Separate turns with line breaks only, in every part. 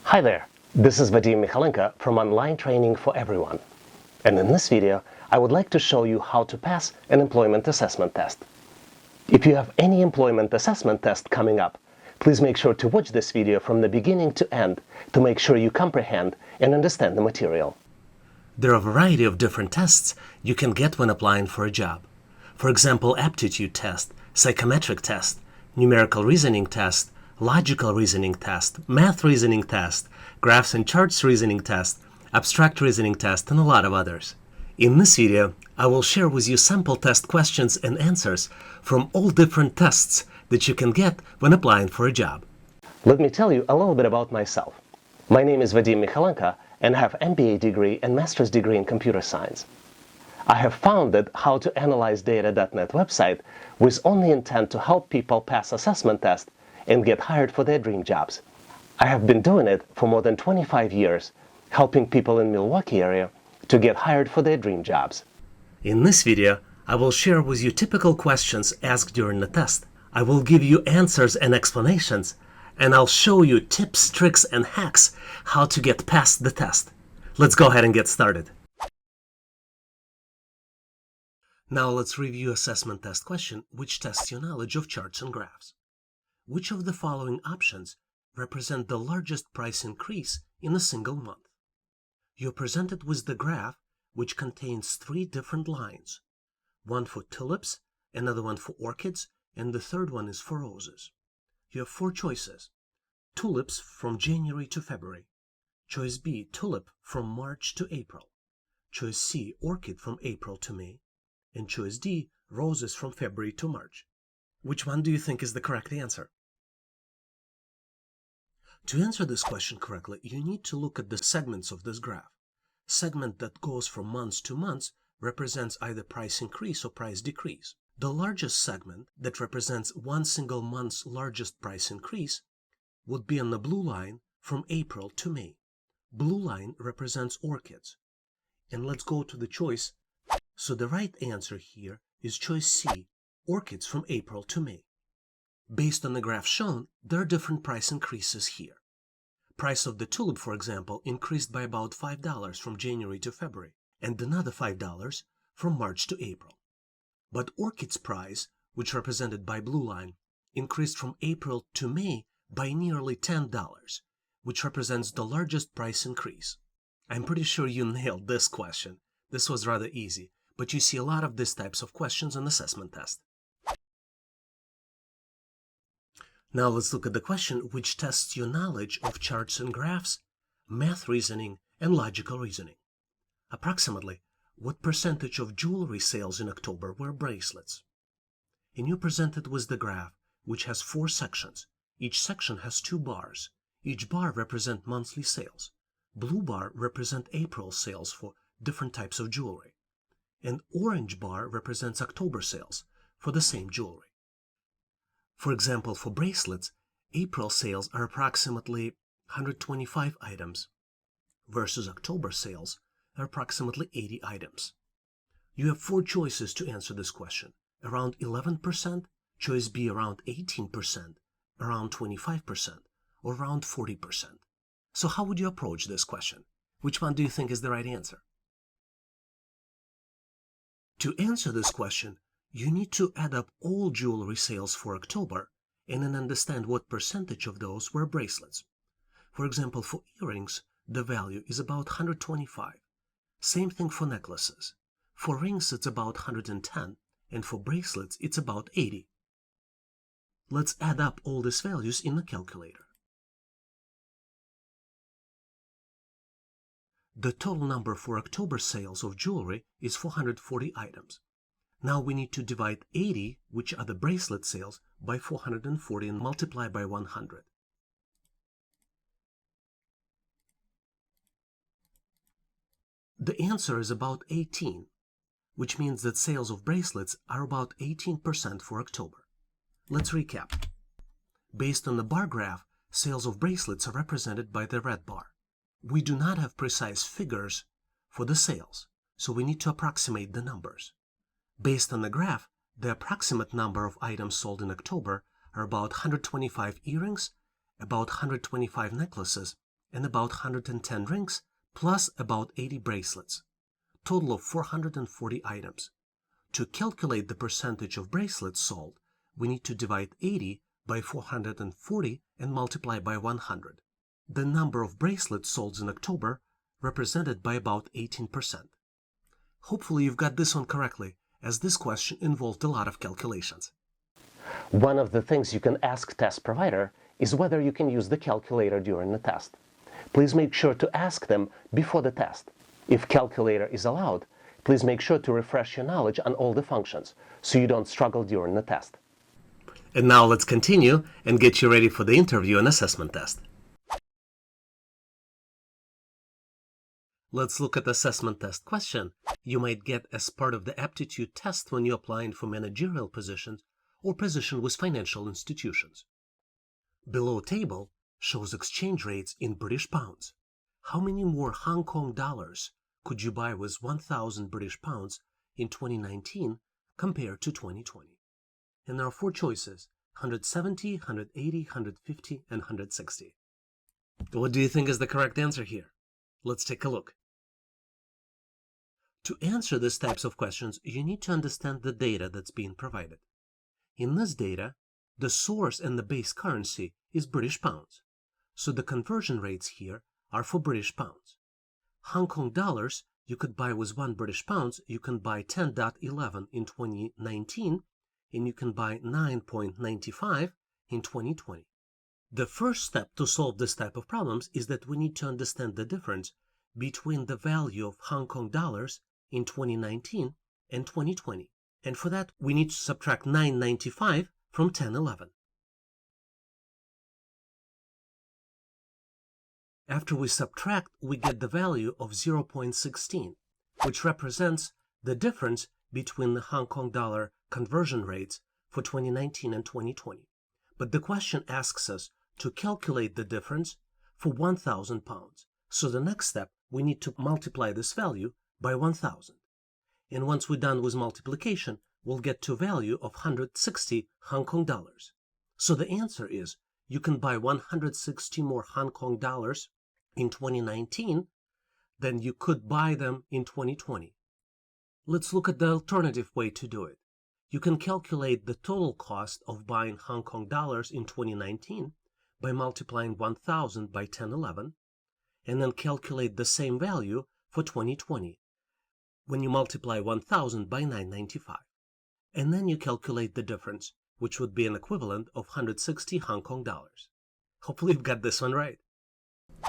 Hi there, this is Vadim Michalenko from Online Training for Everyone. And in this video, I would like to show you how to pass an employment assessment test. If you have any employment assessment test coming up, please make sure to watch this video from the beginning to end to make sure you comprehend and understand the material. There are a variety of different tests you can get when applying for a job. For example, aptitude test, psychometric test, numerical reasoning test, logical reasoning test, math reasoning test, graphs and charts reasoning test, abstract reasoning test, and a lot of others. In this video, I will share with you sample test questions and answers from all different tests that you can get when applying for a job. Let me tell you a little bit about myself. My name is Vadim Michalenko, and I have MBA degree and master's degree in computer science. I have founded howtoanalyzedata.net website with only intent to help people pass assessment tests and get hired for their dream jobs. I have been doing it for more than 25 years, helping people in Milwaukee area to get hired for their dream jobs. In this video, I will share with you typical questions asked during the test. I will give you answers and explanations, and I'll show you tips, tricks, and hacks how to get past the test. Let's go ahead and get started. Now let's review assessment test question, which tests your knowledge of charts and graphs. Which of the following options represent the largest price increase in a single month? You're presented with the graph, which contains 3 different lines. One for tulips, another one for orchids, and the third one is for roses. You have 4 choices. Tulips from January to February. Choice B, tulip from March to April. Choice C, orchid from April to May. And choice D, roses from February to March. Which one do you think is the correct answer? To answer this question correctly, you need to look at the segments of this graph. Segment that goes from months to months represents either price increase or price decrease. The largest segment that represents one single month's largest price increase would be on the blue line from April to May. Blue line represents orchids. And let's go to the choice. So the right answer here is choice C, orchids from April to May. Based on the graph shown, there are different price increases here. Price of the tulip, for example, increased by about $5 from January to February, and another $5 from March to April. But orchid's price, which represented by blue line, increased from April to May by nearly $10, which represents the largest price increase. I'm pretty sure you nailed this question. This was rather easy, but you see a lot of these types of questions on assessment test. Now let's look at the question which tests your knowledge of charts and graphs, math reasoning, and logical reasoning. Approximately, what percentage of jewelry sales in October were bracelets? And you're presented with the graph, which has 4 sections. Each section has 2 bars. Each bar represents monthly sales. Blue bar represents April sales for different types of jewelry. And orange bar represents October sales for the same jewelry. For example, for bracelets, April sales are approximately 125 items versus October sales are approximately 80 items. You have 4 choices to answer this question. Around 11%, choice B around 18%, around 25%, or around 40%. So how would you approach this question? Which one do you think is the right answer? To answer this question, you need to add up all jewelry sales for October and then understand what percentage of those were bracelets. For example, for earrings, the value is about 125. Same thing for necklaces. For rings, it's about 110, and for bracelets, it's about 80. Let's add up all these values in the calculator. The total number for October sales of jewelry is 440 items. Now we need to divide 80, which are the bracelet sales, by 440 and multiply by 100. The answer is about 18, which means that sales of bracelets are about 18% for October. Let's recap. Based on the bar graph, sales of bracelets are represented by the red bar. We do not have precise figures for the sales, so we need to approximate the numbers. Based on the graph, the approximate number of items sold in October are about 125 earrings, about 125 necklaces, and about 110 rings, plus about 80 bracelets. Total of 440 items. To calculate the percentage of bracelets sold, we need to divide 80 by 440 and multiply by 100. The number of bracelets sold in October represented by about 18%. Hopefully you've got this one correctly, as this question involved a lot of calculations. One of the things you can ask test provider is whether you can use the calculator during the test. Please make sure to ask them before the test. If calculator is allowed, please make sure to refresh your knowledge on all the functions so you don't struggle during the test. And now let's continue and get you ready for the interview and assessment test. Let's look at the assessment test question you might get as part of the aptitude test when you're applying for managerial positions or position with financial institutions. Below table shows exchange rates in British pounds. How many more Hong Kong dollars could you buy with 1,000 British pounds in 2019 compared to 2020? And there are 4 choices: 170, 180, 150, and 160. What do you think is the correct answer here? Let's take a look. To answer these types of questions, you need to understand the data that's being provided. In this data, the source and the base currency is British pounds, so the conversion rates here are for British pounds. Hong Kong dollars you could buy with 1 British pounds, you can buy 10.11 in 2019, and you can buy 9.95 in 2020. The first step to solve this type of problems is that we need to understand the difference between the value of Hong Kong dollars in 2019 and 2020. And for that, we need to subtract 9.95 from 10.11. After we subtract, we get the value of 0.16, which represents the difference between the Hong Kong dollar conversion rates for 2019 and 2020. But the question asks us to calculate the difference for 1,000 pounds. So the next step, we need to multiply this value by 1,000. And once we're done with multiplication, we'll get to a value of 160 Hong Kong dollars. So the answer is, you can buy 160 more Hong Kong dollars in 2019 than you could buy them in 2020. Let's look at the alternative way to do it. You can calculate the total cost of buying Hong Kong dollars in 2019 by multiplying 1,000 by 1011, and then calculate the same value for 2020 when you multiply 1,000 by 9.95. And then you calculate the difference, which would be an equivalent of 160 Hong Kong dollars. Hopefully you've got this one right.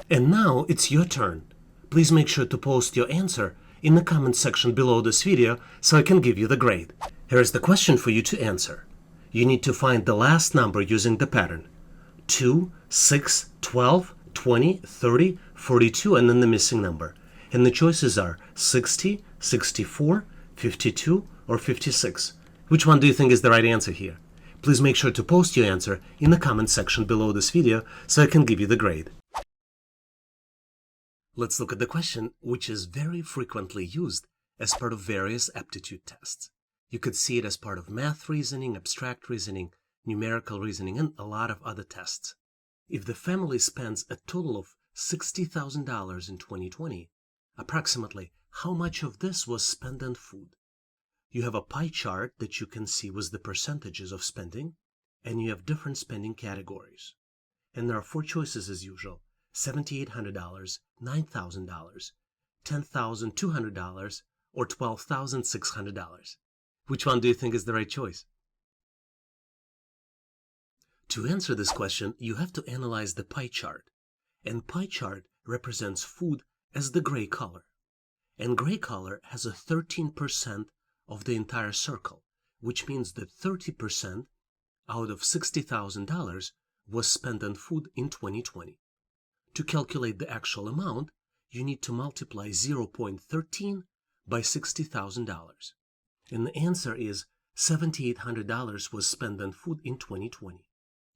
And now it's your turn. Please make sure to post your answer in the comment section below this video so I can give you the grade. Here is the question for you to answer. You need to find the last number using the pattern: 2, 6, 12, 20, 30, 42, and then the missing number. And the choices are 60, 64, 52, or 56. Which one do you think is the right answer here? Please make sure to post your answer in the comment section below this video so I can give you the grade. Let's look at the question, which is very frequently used as part of various aptitude tests. You could see it as part of math reasoning, abstract reasoning, numerical reasoning, and a lot of other tests. If the family spends a total of $60,000 in 2020, approximately how much of this was spent on food? You have a pie chart that you can see with the percentages of spending, and you have different spending categories. And there are 4 choices as usual: $7,800, $9,000, $10,200, or $12,600. Which one do you think is the right choice? To answer this question, you have to analyze the pie chart. And pie chart represents food as the gray color. And gray color has a 13% of the entire circle, which means that 30% out of $60,000 was spent on food in 2020. To calculate the actual amount, you need to multiply 0.13 by $60,000. And the answer is $7,800 was spent on food in 2020.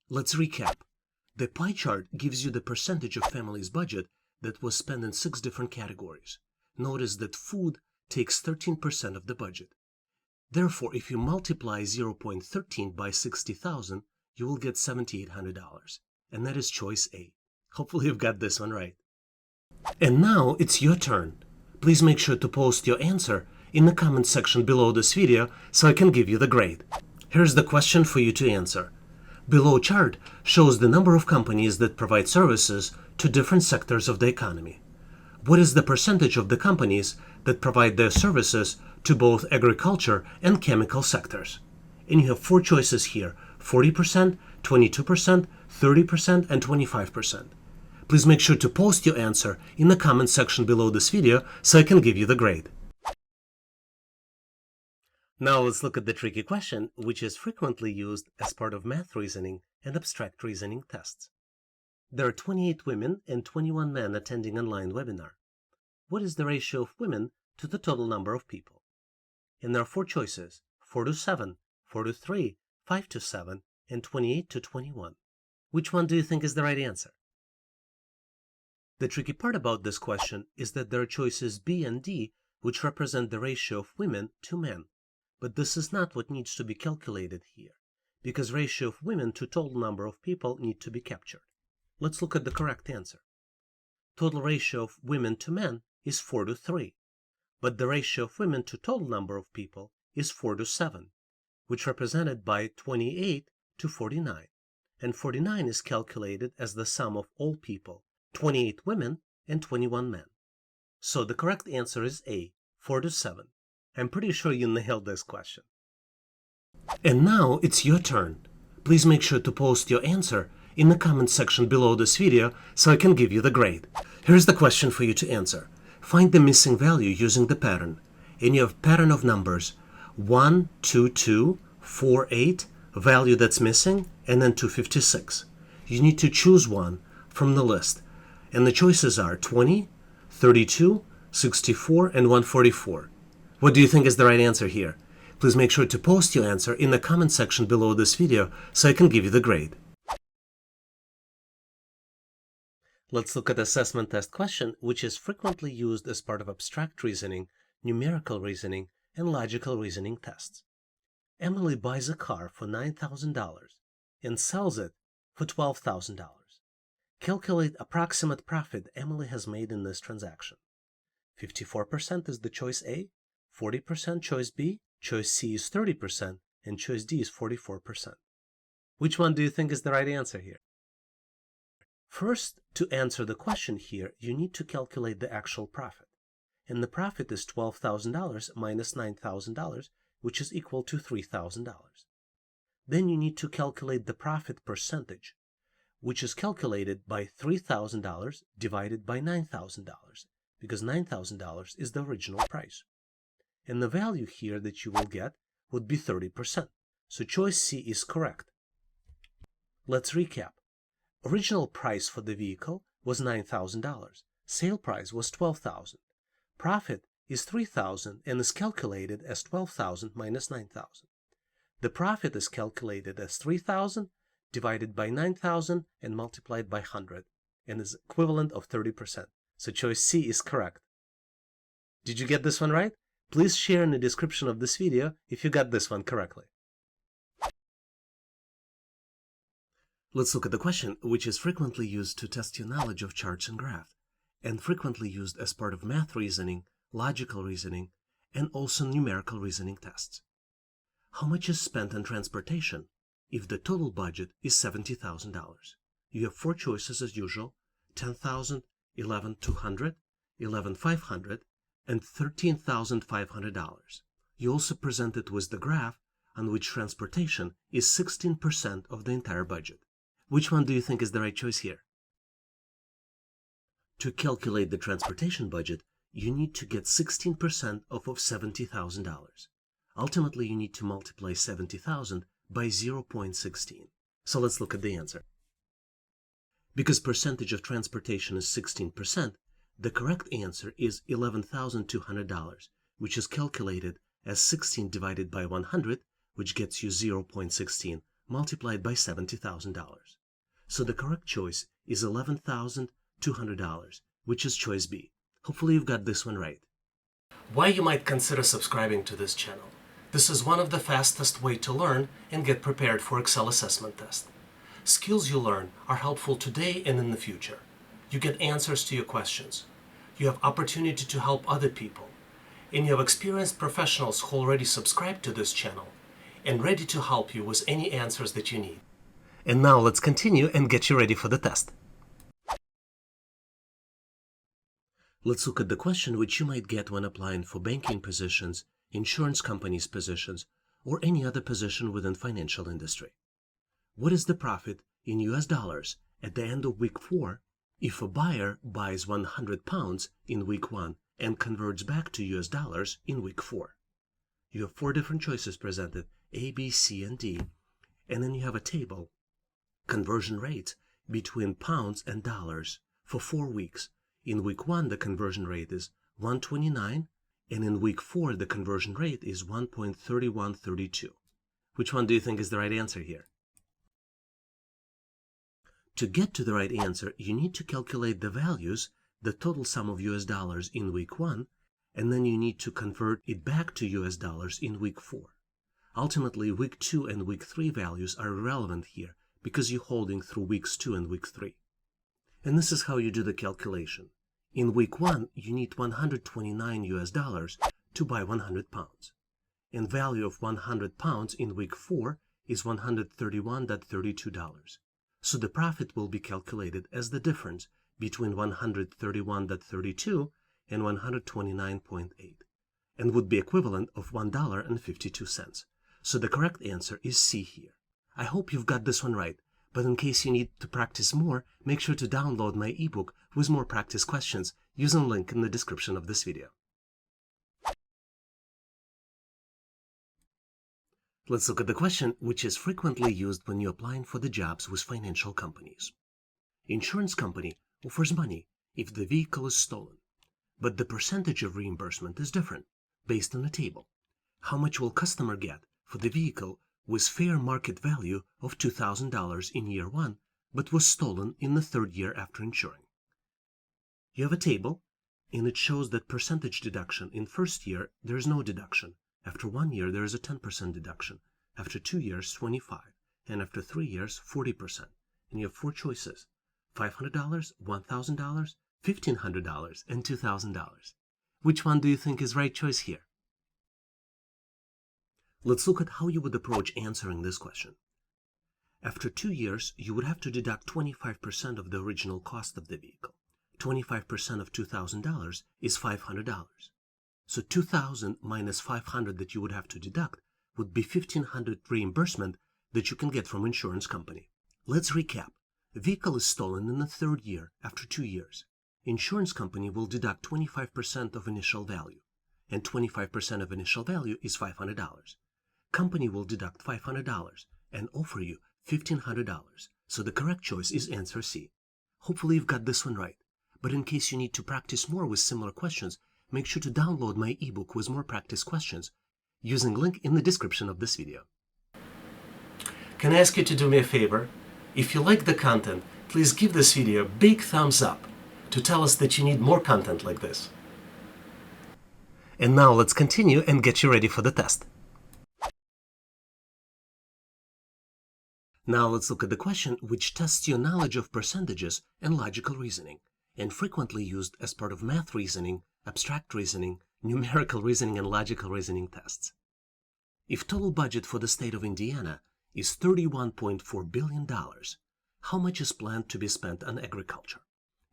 Let's recap. The pie chart gives you the percentage of family's budget that was spent in 6 different categories. Notice that food takes 13% of the budget. Therefore, if you multiply 0.13 by 60,000, you will get $7,800. And that is choice A. Hopefully you've got this one right. And now it's your turn. Please make sure to post your answer in the comment section below this video so I can give you the grade. Here's the question for you to answer. Below chart shows the number of companies that provide services to different sectors of the economy. What is the percentage of the companies that provide their services to both agriculture and chemical sectors? And you have four choices here: 40%, 22%, 30%, and 25%. Please make sure to post your answer in the comment section below this video so I can give you the grade. Now let's look at the tricky question, which is frequently used as part of math reasoning and abstract reasoning tests. There are 28 women and 21 men attending online webinar. What is the ratio of women to the total number of people? And there are four choices: 4:7, 4:3, 5:7, and 28:21. Which one do you think is the right answer? The tricky part about this question is that there are choices B and D, which represent the ratio of women to men. But this is not what needs to be calculated here, because ratio of women to total number of people need to be captured. Let's look at the correct answer. Total ratio of women to men is 4:3, but the ratio of women to total number of people is 4:7, which represented by 28:49, and 49 is calculated as the sum of all people, 28 women and 21 men. So the correct answer is A, 4:7. I'm pretty sure you nailed this question. And now it's your turn. Please make sure to post your answer in the comment section below this video so I can give you the grade. Here's the question for you to answer. Find the missing value using the pattern. And you have pattern of numbers 1, 2, 2, 4, 8, value that's missing, and then 256. You need to choose one from the list. And the choices are 20, 32, 64, and 144. What do you think is the right answer here? Please make sure to post your answer in the comment section below this video so I can give you the grade. Let's look at the assessment test question, which is frequently used as part of abstract reasoning, numerical reasoning, and logical reasoning tests. Emily buys a car for $9,000 and sells it for $12,000. Calculate approximate profit Emily has made in this transaction. 54% is the choice A, 40% choice B, choice C is 30%, and choice D is 44%. Which one do you think is the right answer here? First, to answer the question here, you need to calculate the actual profit. And the profit is $12,000 minus $9,000, which is equal to $3,000. Then you need to calculate the profit percentage, which is calculated by $3,000 divided by $9,000, because $9,000 is the original price. And the value here that you will get would be 30%. So choice C is correct. Let's recap. Original price for the vehicle was $9,000. Sale price was $12,000. Profit is $3,000 and is calculated as $12,000 minus $9,000. The profit is calculated as $3,000 divided by $9,000 and multiplied by 100 and is equivalent of 30%. So choice C is correct. Did you get this one right? Please share in the description of this video if you got this one correctly. Let's look at the question, which is frequently used to test your knowledge of charts and graphs, and frequently used as part of math reasoning, logical reasoning, and also numerical reasoning tests. How much is spent on transportation if the total budget is $70,000? You have four choices as usual: $10,000, $11,200, $11,500, and $13,500. You also presented with the graph on which transportation is 16% of the entire budget. Which one do you think is the right choice here? To calculate the transportation budget, you need to get 16% off of $70,000. Ultimately, you need to multiply 70,000 by 0.16. So let's look at the answer. Because percentage of transportation is 16%, the correct answer is $11,200, which is calculated as 16 divided by 100, which gets you 0.16 multiplied by $70,000. So the correct choice is $11,200, which is choice B. Hopefully you've got this one right. Why you might consider subscribing to this channel. This is one of the fastest way to learn and get prepared for Excel assessment test. Skills you learn are helpful today and in the future. You get answers to your questions. You have opportunity to help other people. And you have experienced professionals who already subscribe to this channel and ready to help you with any answers that you need. And now let's continue and get you ready for the test. Let's look at the question which you might get when applying for banking positions, insurance companies positions, or any other position within financial industry. What is the profit in US dollars at the end of week 4 if a buyer buys 100 pounds in week 1 and converts back to US dollars in week 4? You have 4 different choices presented, A, B, C, and D, and then you have a table, conversion rates between pounds and dollars for 4 weeks. In week 1, the conversion rate is 1.29, and in week 4, the conversion rate is 1.3132. Which one do you think is the right answer here? To get to the right answer, you need to calculate the values, the total sum of US dollars in week 1, and then you need to convert it back to US dollars in week 4. Ultimately, week 2 and week 3 values are irrelevant here because you're holding through weeks 2 and week 3. And this is how you do the calculation. In week 1, you need 129 US dollars to buy 100 pounds. And value of 100 pounds in week 4 is $131.32. So the profit will be calculated as the difference between 131.32 and 129.8, and would be equivalent of $1.52. So the correct answer is C here. I hope you've got this one right, but in case you need to practice more, make sure to download my ebook with more practice questions using the link in the description of this video. Let's look at the question which is frequently used when you're applying for the jobs with financial companies. Insurance company offers money if the vehicle is stolen, but the percentage of reimbursement is different based on a table. How much will customer get for the vehicle with fair market value of $2,000 in year 1, but was stolen in the 3rd year after insuring? You have a table, and it shows that percentage deduction in 1st year there is no deduction. After 1 year there is a 10% deduction. After 2 years, 25%, and after 3 years, 40%. And you have 4 choices: $500, $1,000, $1,500, and $2,000. Which one do you think is right choice here? Let's look at how you would approach answering this question. After 2 years, you would have to deduct 25% of the original cost of the vehicle. 25% of $2,000 is $500. So $2,000 minus $500 that you would have to deduct would be $1,500 reimbursement that you can get from insurance company. Let's recap. The vehicle is stolen in the 3rd year after 2 years. Insurance company will deduct 25% of initial value, and 25% of initial value is $500. Company will deduct $500 and offer you $1,500. So the correct choice is answer C. Hopefully you've got this one right. But in case you need to practice more with similar questions, make sure to download my ebook with more practice questions using link in the description of this video. Can I ask you to do me a favor? If you like the content, please give this video a big thumbs up to tell us that you need more content like this. And now let's continue and get you ready for the test. Now let's look at the question which tests your knowledge of percentages and logical reasoning, and frequently used as part of math reasoning, abstract reasoning, numerical reasoning, and logical reasoning tests. If total budget for the state of Indiana is $31.4 billion, how much is planned to be spent on agriculture?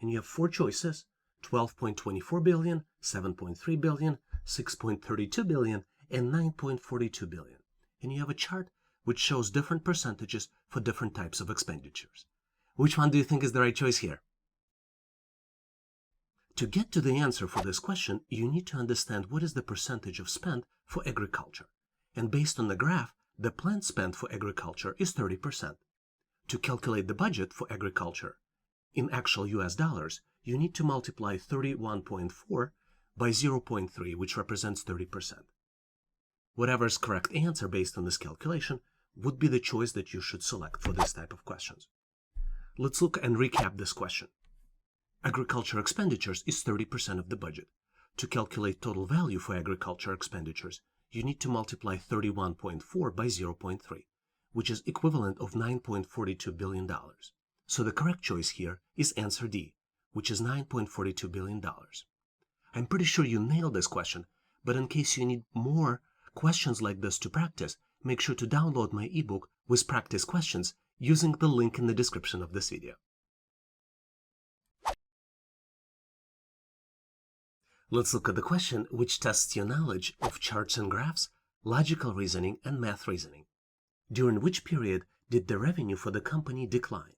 And you have 4 choices: $12.24 billion, $7.3 billion, $6.32 billion, and $9.42 billion. And you have a chart which shows different percentages for different types of expenditures. Which one do you think is the right choice here? To get to the answer for this question, you need to understand what is the percentage of spend for agriculture. And based on the graph, the planned spend for agriculture is 30%. To calculate the budget for agriculture in actual US dollars, you need to multiply 31.4 by 0.3, which represents 30%. Whatever's correct answer based on this calculation would be the choice that you should select for this type of questions. Let's look and recap this question. Agriculture expenditures is 30% of the budget. To calculate total value for agriculture expenditures, you need to multiply 31.4 by 0.3, which is equivalent of $9.42 billion. So the correct choice here is answer D, which is $9.42 billion. I'm pretty sure you nailed this question, but in case you need more questions like this to practice, make sure to download my ebook with practice questions using the link in the description of this video. Let's look at the question which tests your knowledge of charts and graphs, logical reasoning, and math reasoning. During which period did the revenue for the company decline?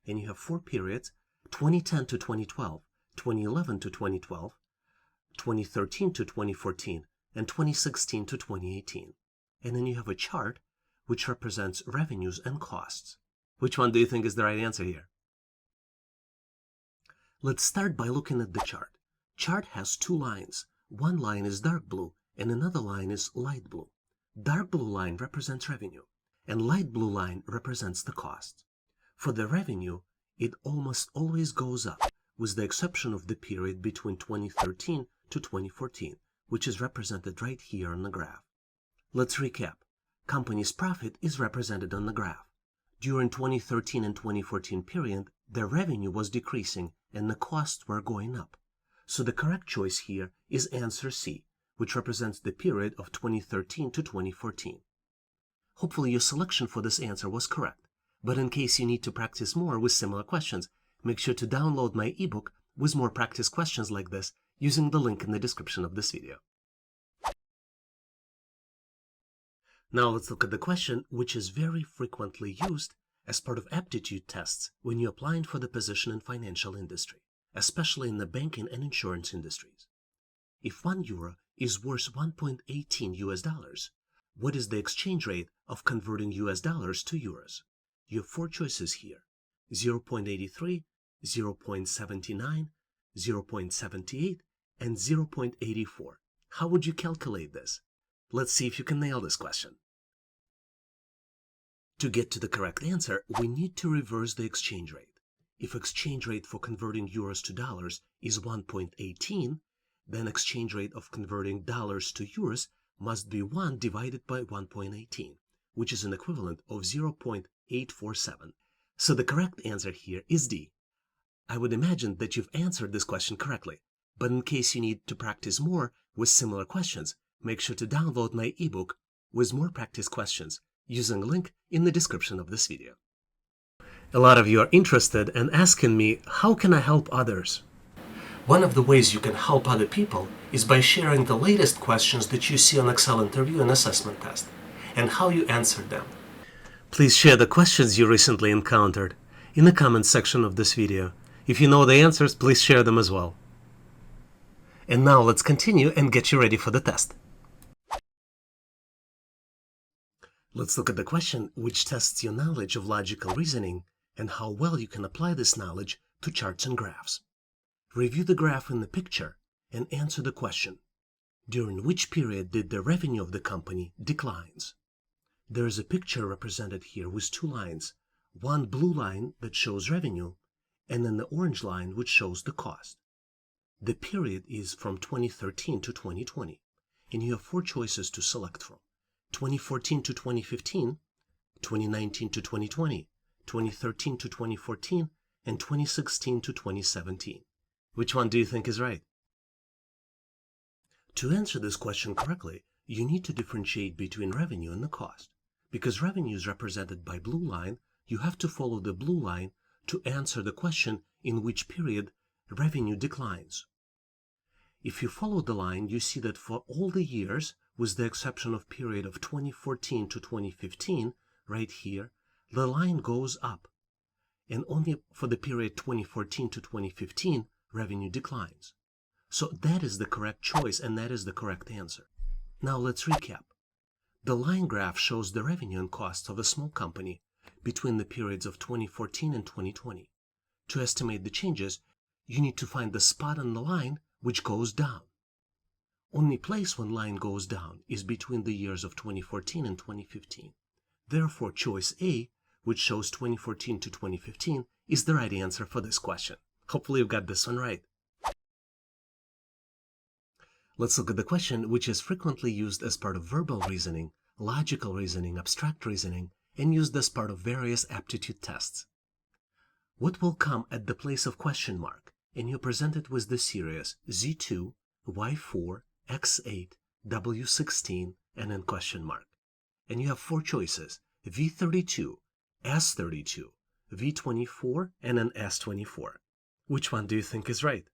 And you have 4 periods: 2010 to 2012, 2011 to 2012, 2013 to 2014, and 2016 to 2018. And then you have a chart which represents revenues and costs. Which one do you think is the right answer here? Let's start by looking at the chart. Chart has 2 lines. One line is dark blue and another line is light blue. Dark blue line represents revenue and light blue line represents the cost. For the revenue, it almost always goes up, with the exception of the period between 2013 to 2014, which is represented right here on the graph. Let's recap. Company's profit is represented on the graph. During 2013 and 2014 period, the revenue was decreasing and the costs were going up. So the correct choice here is answer C, which represents the period of 2013 to 2014. Hopefully your selection for this answer was correct, but in case you need to practice more with similar questions, make sure to download my ebook with more practice questions like this using the link in the description of this video. Now let's look at the question which is very frequently used as part of aptitude tests when you're applying for the position in financial industry, especially in the banking and insurance industries. If €1 is worth 1.18 US, what is the exchange rate of converting US dollars to euros? You have 4 choices here: 0.83, 0.79, 0.78, and 0.84. How would you calculate this? Let's see if you can nail this question. To get to the correct answer, we need to reverse the exchange rate. If exchange rate for converting euros to dollars is 1.18, then exchange rate of converting dollars to euros must be 1 divided by 1.18, which is an equivalent of 0.847. So the correct answer here is D. I would imagine that you've answered this question correctly, but in case you need to practice more with similar questions, make sure to download my ebook with more practice questions using a link in the description of this video. A lot of you are interested and asking me, how can I help others? One of the ways you can help other people is by sharing the latest questions that you see on Excel interview and assessment test, and how you answered them. Please share the questions you recently encountered in the comment section of this video. If you know the answers, please share them as well. And now let's continue and get you ready for the test. Let's look at the question which tests your knowledge of logical reasoning and how well you can apply this knowledge to charts and graphs. Review the graph in the picture and answer the question: during which period did the revenue of the company declines? There is a picture represented here with 2 lines, one blue line that shows revenue and then the orange line which shows the cost. The period is from 2013 to 2020, and you have 4 choices to select from: 2014 to 2015, 2019 to 2020, 2013 to 2014, and 2016 to 2017. Which one do you think is right? To answer this question correctly, you need to differentiate between revenue and the cost. Because revenue is represented by blue line, you have to follow the blue line to answer the question in which period revenue declines. If you follow the line, you see that for all the years, with the exception of period of 2014 to 2015, right here, the line goes up. And only for the period 2014 to 2015, revenue declines. So that is the correct choice and that is the correct answer. Now let's recap. The line graph shows the revenue and costs of a small company between the periods of 2014 and 2020. To estimate the changes, you need to find the spot on the line which goes down. Only place when line goes down is between the years of 2014 and 2015. Therefore, choice A, which shows 2014 to 2015, is the right answer for this question. Hopefully you've got this one right. Let's look at the question which is frequently used as part of verbal reasoning, logical reasoning, abstract reasoning, and used as part of various aptitude tests. What will come at the place of question mark, and you're presented with the series Z2, Y4, X8, W16, and then question mark. And you have four choices: V32, S32, V24, and an S24. Which one do you think is right?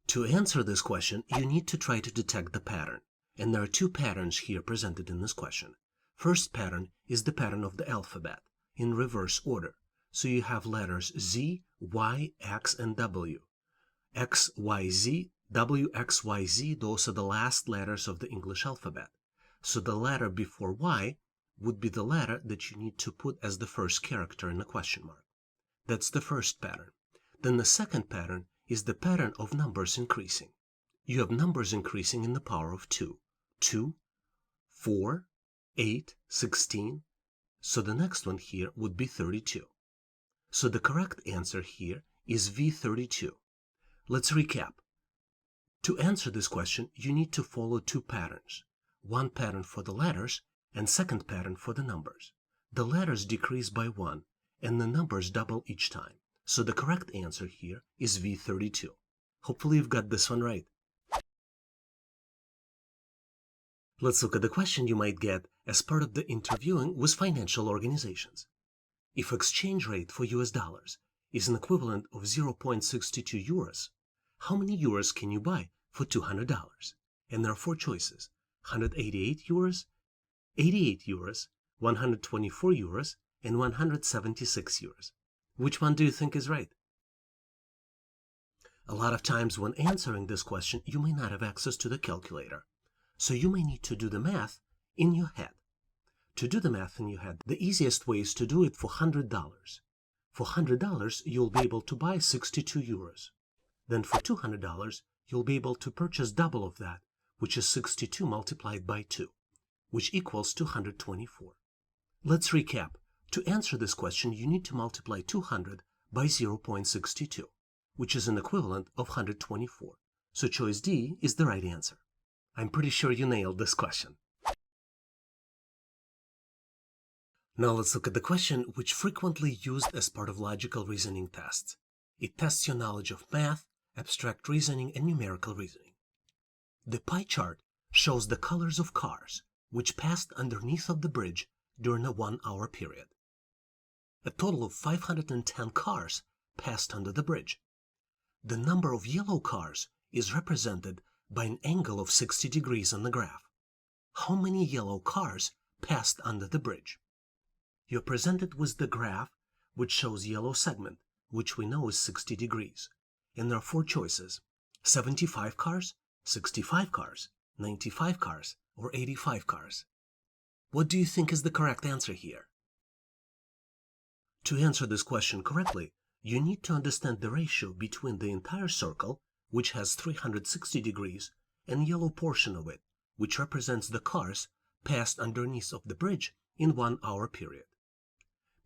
To answer this question, you need to try to detect the pattern. And there are two patterns here presented in this question. First pattern is the pattern of the alphabet, in reverse order. So you have letters Z, Y, X, and W. X, Y, Z, W, X, Y, Z, those are the last letters of the English alphabet. So the letter before Y would be the letter that you need to put as the first character in the question mark. That's the first pattern. Then the second pattern is the pattern of numbers increasing. You have numbers increasing in the power of 2. 2, 4, 8, 16. So the next one here would be 32. So the correct answer here is V32. Let's recap. To answer this question, you need to follow two patterns. One pattern for the letters and second pattern for the numbers. The letters decrease by 1 and the numbers double each time. So the correct answer here is V32. Hopefully you've got this one right. Let's look at the question you might get as part of the interviewing with financial organizations. If exchange rate for US dollars is an equivalent of 0.62 euros, how many euros can you buy for $200? And there are four choices: 188 euros, 88 euros, 124 euros, and 176 euros. Which one do you think is right? A lot of times when answering this question, you may not have access to the calculator. So you may need to do the math in your head. To do the math in your head, the easiest way is to do it for $100. For $100, you'll be able to buy 62 euros. Then for $200, you'll be able to purchase double of that, which is 62 multiplied by 2, which equals 224. Let's recap. To answer this question, you need to multiply 200 by 0.62, which is an equivalent of 124. So choice D is the right answer. I'm pretty sure you nailed this question. Now let's look at the question which frequently used as part of logical reasoning tests. It tests your knowledge of math, abstract reasoning, and numerical reasoning. The pie chart shows the colors of cars which passed underneath of the bridge during a 1-hour period. A total of 510 cars passed under the bridge. The number of yellow cars is represented by an angle of 60 degrees on the graph. How many yellow cars passed under the bridge? You're presented with the graph which shows yellow segment, which we know is 60 degrees. And there are four choices: 75 cars, 65 cars, 95 cars, or 85 cars. What do you think is the correct answer here? To answer this question correctly, you need to understand the ratio between the entire circle, which has 360 degrees, and yellow portion of it, which represents the cars passed underneath of the bridge in 1-hour period.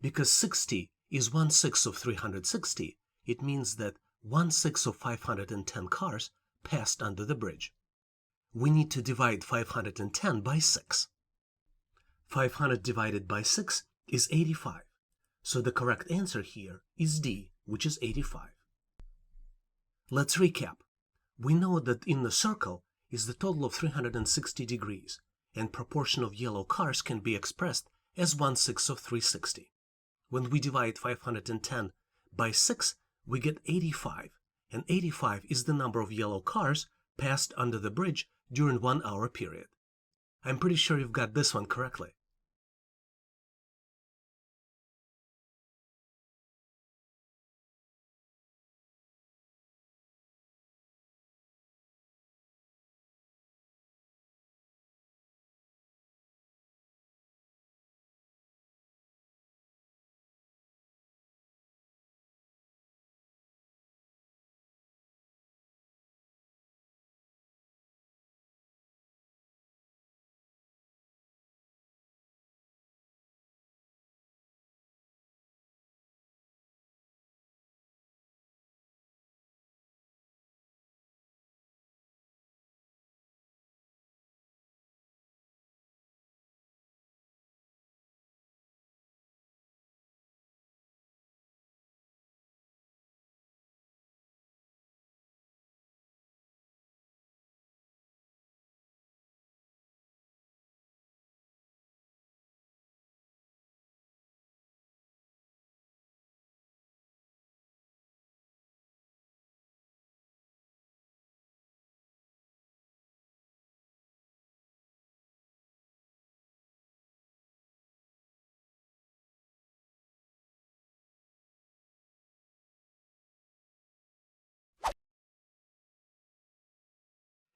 Because 60 is 1/6 of 360, it means that 1/6 of 510 cars passed under the bridge. We need to divide 510 by 6. 500 divided by 6 is 85. So the correct answer here is D, which is 85. Let's recap. We know that in the circle is the total of 360 degrees, and proportion of yellow cars can be expressed as 1/6 of 360. When we divide 510 by 6, we get 85, and 85 is the number of yellow cars passed under the bridge during 1-hour period. I'm pretty sure you've got this one correctly.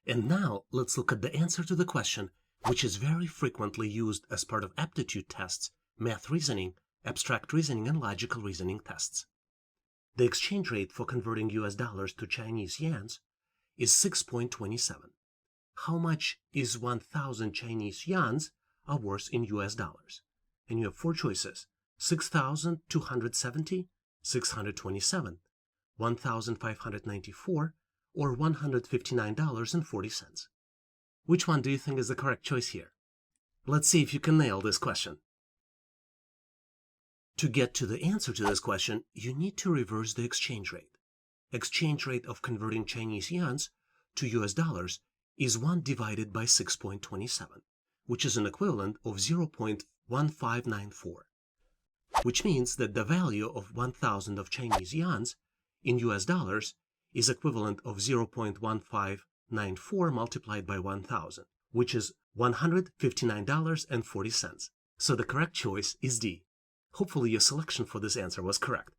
And now let's look at the answer to the question, which is very frequently used as part of aptitude tests, math reasoning, abstract reasoning, and logical reasoning tests. The exchange rate for converting US dollars to Chinese yuans is 6.27. How much is 1,000 Chinese yuans are worth in US dollars? And you have four choices: 6,270, 627, 1,594, or $159.40. Which one do you think is the correct choice here? Let's see if you can nail this question. To get to the answer to this question, you need to reverse the exchange rate. Exchange rate of converting Chinese yuans to US dollars is 1 divided by 6.27, which is an equivalent of 0.1594, which means that the value of 1,000 of Chinese yuans in US dollars is equivalent of 0.1594 multiplied by 1,000, which is $159.40. So the correct choice is D. Hopefully your selection for this answer was correct.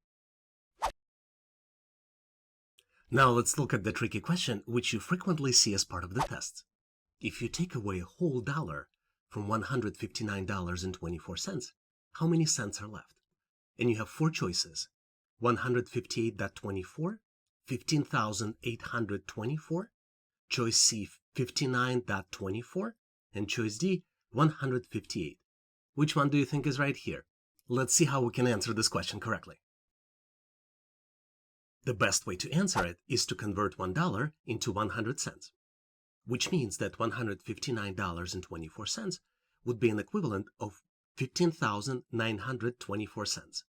Now let's look at the tricky question which you frequently see as part of the tests. If you take away a whole dollar from $159.24, how many cents are left? And you have four choices: 158.24, 15,824, choice C 59.24, and choice D 158. Which one do you think is right here? Let's see how we can answer this question correctly. The best way to answer it is to convert $1 into 100 cents, which means that $159.24 would be an equivalent of 15,924 cents.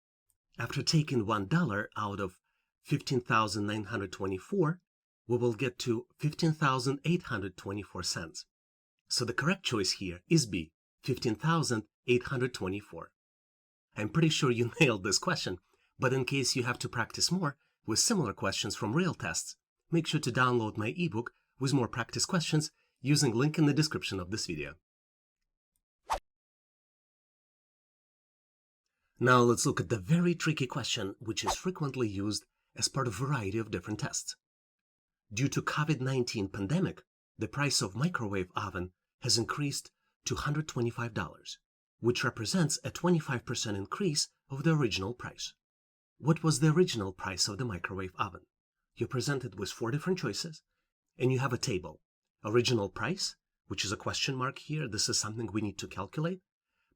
After taking $1 out of 15,924, we will get to 15,824 cents. So the correct choice here is B, 15,824. I'm pretty sure you nailed this question, but in case you have to practice more with similar questions from real tests, make sure to download my ebook with more practice questions using link in the description of this video. Now let's look at the very tricky question which is frequently used as part of a variety of different tests. Due to COVID-19 pandemic, the price of microwave oven has increased to $125, which represents a 25% increase of the original price. What was the original price of the microwave oven? You're presented with four different choices, and you have a table. Original price, which is a question mark here, this is something we need to calculate,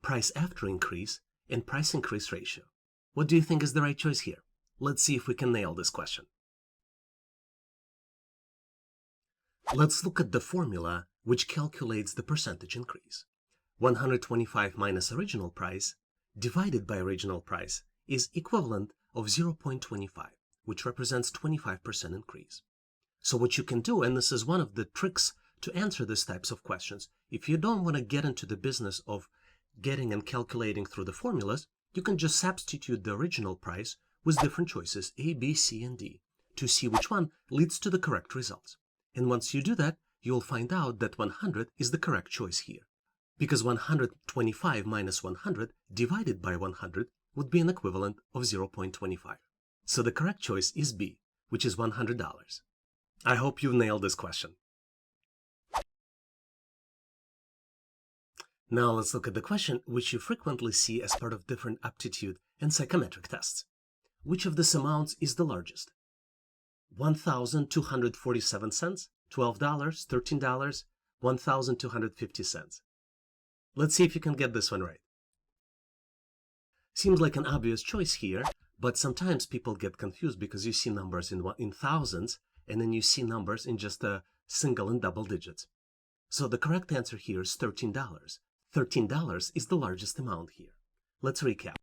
price after increase, and price increase ratio. What do you think is the right choice here? Let's see if we can nail this question. Let's look at the formula which calculates the percentage increase. 125 minus original price divided by original price is equivalent of 0.25, which represents 25% increase. So what you can do, and this is one of the tricks to answer these types of questions, if you don't want to get into the business of getting and calculating through the formulas, you can just substitute the original price with different choices A, B, C, and D to see which one leads to the correct results. And once you do that, you'll find out that 100 is the correct choice here, because 125 minus 100 divided by 100 would be an equivalent of 0.25. So the correct choice is B, which is $100. I hope you've nailed this question. Now let's look at the question which you frequently see as part of different aptitude and psychometric tests. Which of these amounts is the largest? 1,247 cents, $12, $13, 1,250 cents. Let's see if you can get this one right. Seems like an obvious choice here, but sometimes people get confused because you see numbers in thousands and then you see numbers in just a single and double digits. So the correct answer here is $13. $13 is the largest amount here. Let's recap.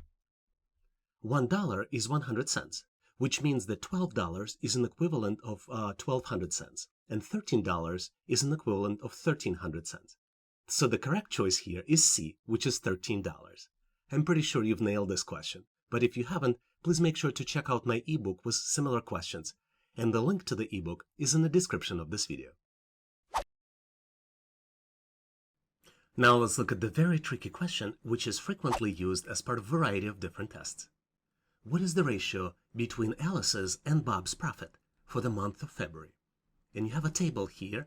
$1 is 100 cents, which means that $12 is an equivalent of 1,200 cents, and $13 is an equivalent of 1,300 cents. So the correct choice here is C, which is $13. I'm pretty sure you've nailed this question, but if you haven't, please make sure to check out my ebook with similar questions, and the link to the ebook is in the description of this video. Now let's look at the very tricky question which is frequently used as part of a variety of different tests. What is the ratio between Alice's and Bob's profit for the month of February? And you have a table here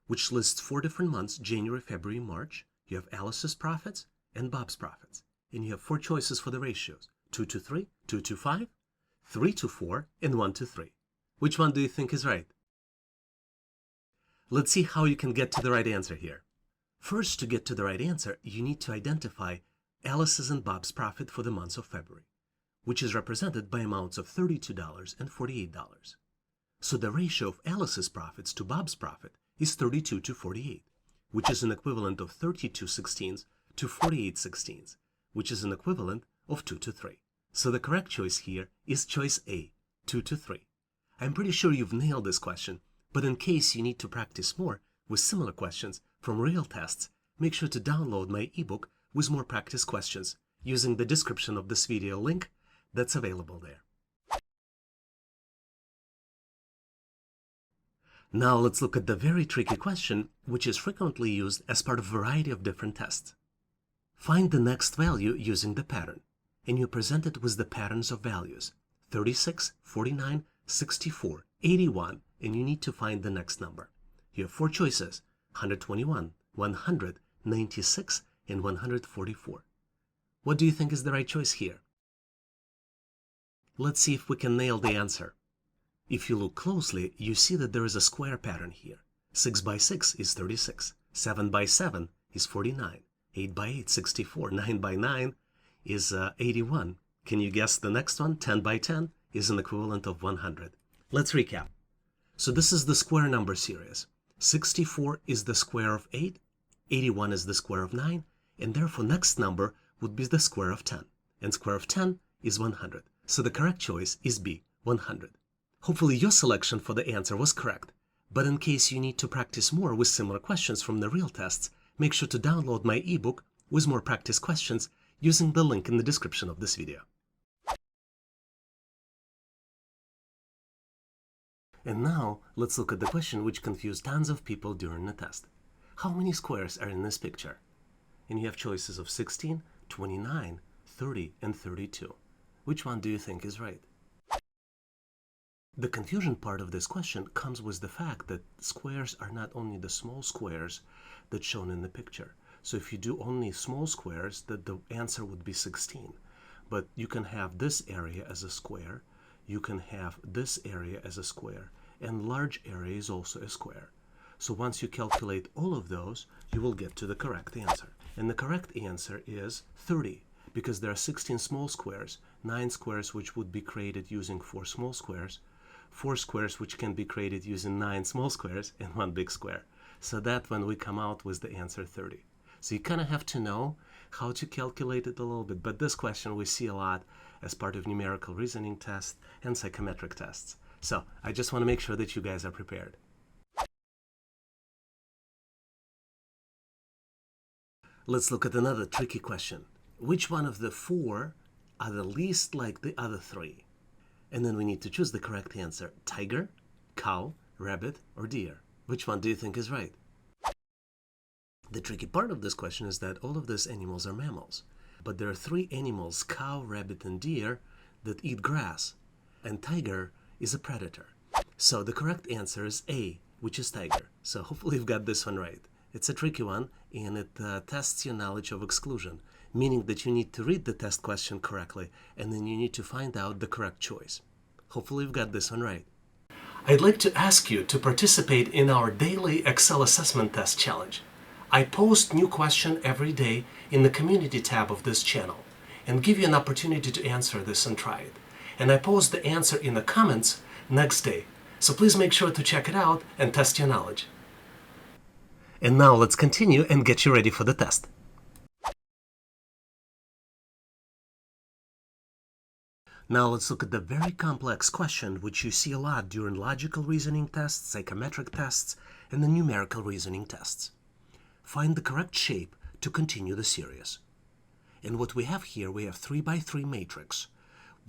which lists 4 different months, January, February, March. You have Alice's profits and Bob's profits. And you have 4 choices for the ratios: 2:3, 2:5, 3:4, and 1:3. Which one do you think is right? Let's see how you can get to the right answer here. First, to get to the right answer, you need to identify Alice's and Bob's profit for the months of February, which is represented by amounts of $32 and $48. So the ratio of Alice's profits to Bob's profit is 32 to 48, which is an equivalent of 32/16 to 48/16, which is an equivalent of 2:3. So the correct choice here is choice A, 2:3. I'm pretty sure you've nailed this question, but in case you need to practice more with similar questions from real tests, make sure to download my ebook with more practice questions using the description of this video link that's available there. Now let's look at the very tricky question, which is frequently used as part of a variety of different tests. Find the next value using the pattern, and you're presented with the patterns of values: 36, 49, 64, 81, and you need to find the next number. You have 4 choices: 121, 100, 96, and 144. What do you think is the right choice here? Let's see if we can nail the answer. If you look closely, you see that there is a square pattern here. 6 by 6 is 36, 7 by 7 is 49, 8 by 8, 64, 9 by 9 is 81. Can you guess the next one? 10 by 10 is an equivalent of 100. Let's recap. So this is the square number series. 64 is the square of 8, 81 is the square of 9, and therefore next number would be the square of 10. And square of 10 is 100. So the correct choice is B, 100. Hopefully your selection for the answer was correct, but in case you need to practice more with similar questions from the real tests, make sure to download my ebook with more practice questions using the link in the description of this video. And now let's look at the question which confused tons of people during the test. How many squares are in this picture? And you have choices of 16, 29, 30, and 32. Which one do you think is right? The confusion part of this question comes with the fact that squares are not only the small squares that's shown in the picture. So if you do only small squares, that the answer would be 16. But you can have this area as a square, you can have this area as a square, and large area is also a square. So once you calculate all of those, you will get to the correct answer. And the correct answer is 30, because there are 16 small squares, 9 squares which would be created using 4 small squares, 4 squares which can be created using 9 small squares, and 1 big square. So that when we come out with the answer 30. So you kind of have to know how to calculate it a little bit, but this question we see a lot as part of numerical reasoning tests and psychometric tests. So I just want to make sure that you guys are prepared. Let's look at another tricky question. Which one of the 4 are the least like the other 3? And then we need to choose the correct answer: tiger, cow, rabbit, or deer. Which one do you think is right? The tricky part of this question is that all of these animals are mammals. But there are 3 animals, cow, rabbit, and deer, that eat grass. And tiger is a predator. So the correct answer is A, which is tiger. So hopefully you've got this one right. It's a tricky one, and it tests your knowledge of exclusion, meaning that you need to read the test question correctly, and then you need to find out the correct choice. Hopefully you've got this one right. I'd like to ask you to participate in our daily Excel assessment test challenge. I post new question every day in the community tab of this channel and give you an opportunity to answer this and try it. And I post the answer in the comments next day. So please make sure to check it out and test your knowledge. And now let's continue and get you ready for the test. Now let's look at the very complex question which you see a lot during logical reasoning tests, psychometric tests, and the numerical reasoning tests. Find the correct shape to continue the series. And what we have here, we have 3 by 3 matrix